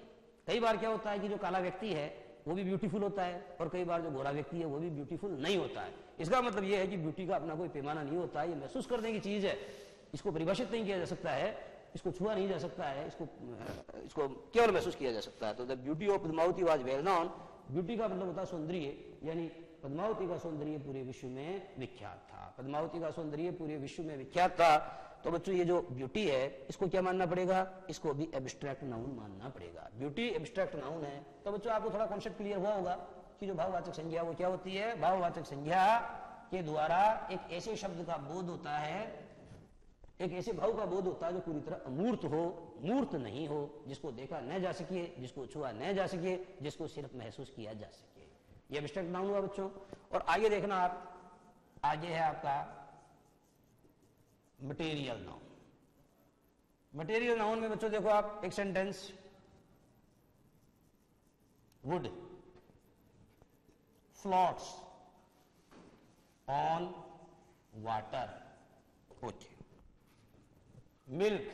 कई बार क्या होता है कि जो काला व्यक्ति है वो भी ब्यूटीफुल होता है और कई बार जो गोरा व्यक्ति है वो भी ब्यूटीफुल नहीं होता है। इसका मतलब यह है कि ब्यूटी का अपना कोई पैमाना नहीं होता है, ये महसूस करने की चीज है। इसको परिभाषित नहीं किया जा सकता है, इसको छुआ नहीं जा सकता है, इसको केवल महसूस किया जा सकता है। तो the beauty of Padmavati was well known, beauty का मतलब होता है सौंदर्य, यानी पद्मावती का सौंदर्य पूरे विश्व में विख्यात था। पद्मावती का सौंदर्य पूरे विश्व में विख्यात था। तो बच्चों ये जो ब्यूटी है इसको क्या मानना पड़ेगा? इसको भी एब्स्ट्रैक्ट नाउन मानना पड़ेगा। ब्यूटी एब्स्ट्रैक्ट नाउन है। तो बच्चों आपको थोड़ा कॉन्सेप्ट क्लियर हुआ होगा कि जो भाववाचक संज्ञा वो क्या होती है? भाववाचक संज्ञा के द्वारा एक ऐसे शब्द का बोध होता है, एक ऐसे भाव का बोध होता है जो पूरी तरह अमूर्त हो, मूर्त नहीं हो, जिसको देखा न जा सके, जिसको छुआ न जा सके, जिसको सिर्फ महसूस किया जा सके। ये एब्स्ट्रैक्ट नाउन हुआ बच्चों। और आगे देखना आप, आगे है आपका मटेरियल नाउन। मटेरियल नाउन में बच्चों देखो आप एक sentence, wood floats on water. Okay. Milk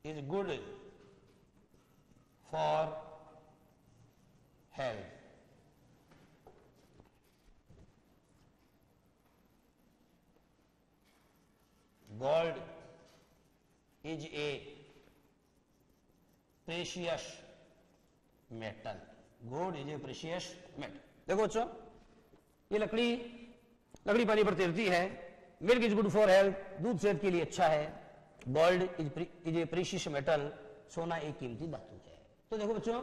is good for health. Gold is a precious metal. Gold is a precious metal. देखो बच्चों, ये लकड़ी पानी पर तैरती है. Milk is good for health, दूध सेहत के लिए अच्छा है. Gold is a precious metal, सोना एक कीमती धातु है. तो देखो बच्चों,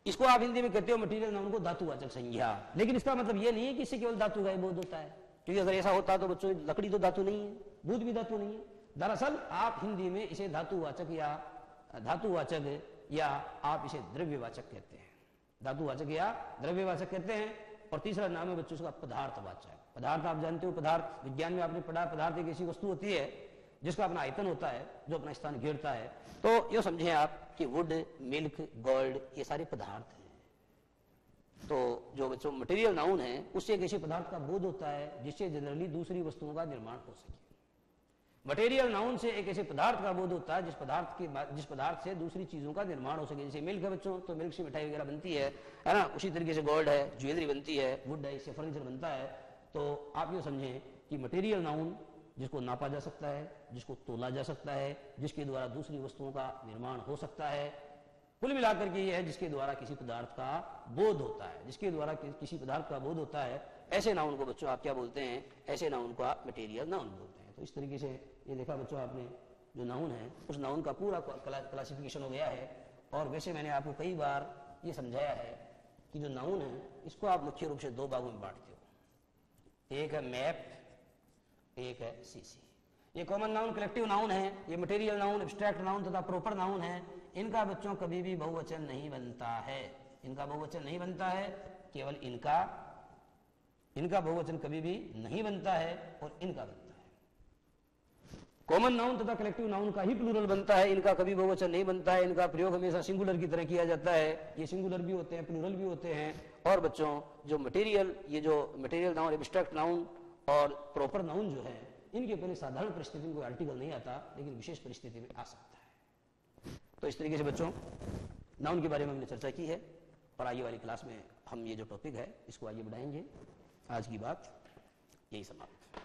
इसको आप हिंदी में कहते हो मटेरियल नाउन को धातुवाचक संज्ञा, लेकिन इसका मतलब ये नहीं है कि इससे केवल धातु का ही बोध होता है, क्योंकि अगर ऐसा होता तो बच्चों लकड़ी तो धातु नहीं है, दूध भी धातु नहीं है. दरअसल आप हिंदी में इसे धातुवाचक या आप इसे द्रव्यवाचक कहते हैं. धातुवाचक या द्रव्यवाचक कहते हैं. और तीसरा नाम है बच्चों उसका पदार्थवाचक. पदार्थ आप जानते हो, पदार्थ विज्ञान में आपने पढ़ा, पदार्थ एक ऐसी वस्तु होती है जिसका अपना आयतन होता है, जो अपना स्थान घेरता है. तो ये समझे आप कि वुड, मिल्क, गोल्ड ये सारे पदार्थ हैं. तो जो बच्चों मटेरियल नाउन है उससे एक ऐसे पदार्थ का बोध होता है जिससे जनरली दूसरी वस्तुओं का निर्माण हो सके. मटेरियल नाउन से एक ऐसे पदार्थ का बोध होता है जिस पदार्थ से दूसरी चीजों का निर्माण हो सके. जैसे मिल्क है बच्चों, तो मिल्क से मिठाई वगैरह बनती है ना. उसी तरीके से गोल्ड है, ज्वेलरी बनती है. वुड है, इससे फर्नीचर बनता है. तो आप ये समझें कि मटेरियल नाउन जिसको नापा जा सकता है, जिसको तोला जा सकता है, जिसके द्वारा दूसरी वस्तुओं का निर्माण हो सकता है, कुल मिलाकर के ये है जिसके द्वारा किसी पदार्थ का बोध होता है. जिसके द्वारा किसी पदार्थ का बोध होता है, ऐसे नाउन को बच्चों आप क्या बोलते हैं? ऐसे नाउन को आप मटेरियल नाउन बोलते हैं. तो इस तरीके से ये देखा बच्चों आपने, जो नाउन है उस नाउन का पूरा क्लासिफिकेशन हो गया है. और वैसे मैंने आपको कई बार ये समझाया है कि जो नाउन है इसको आप मुख्य रूप से दो भागों में बांटते हो. एक है मैप, एक है सीसी. ये कॉमन नाउन, कलेक्टिव नाउन है. ये मटेरियल नाउन, एब्स्ट्रैक्ट नाउन तथा प्रॉपर नाउन है. इनका बच्चों कभी भी बहुवचन नहीं बनता है. इनका बहुवचन नहीं बनता है, केवल इनका बहुवचन कभी भी नहीं बनता है और इनका बनता है. कॉमन नाउन तथा कलेक्टिव नाउन का ही प्लूरल बनता है. इनका कभी बहुवचन नहीं बनता है. इनका प्रयोग हमेशा सिंगुलर की तरह किया जाता है. ये सिंगुलर भी होते हैं, प्लूरल भी होते हैं. और बच्चों जो मटेरियल नाउन, एब्स्ट्रैक्ट नाउन और प्रॉपर नाउन जो है, इनके पहले साधारण परिस्थिति में कोई आर्टिकल नहीं आता, लेकिन विशेष परिस्थिति में आ सकता है. तो इस तरीके से बच्चों नाउन के बारे में हमने चर्चा की है. और आगे वाली क्लास में हम ये जो टॉपिक है इसको आगे बढ़ाएंगे. आज की बात यही समाप्त.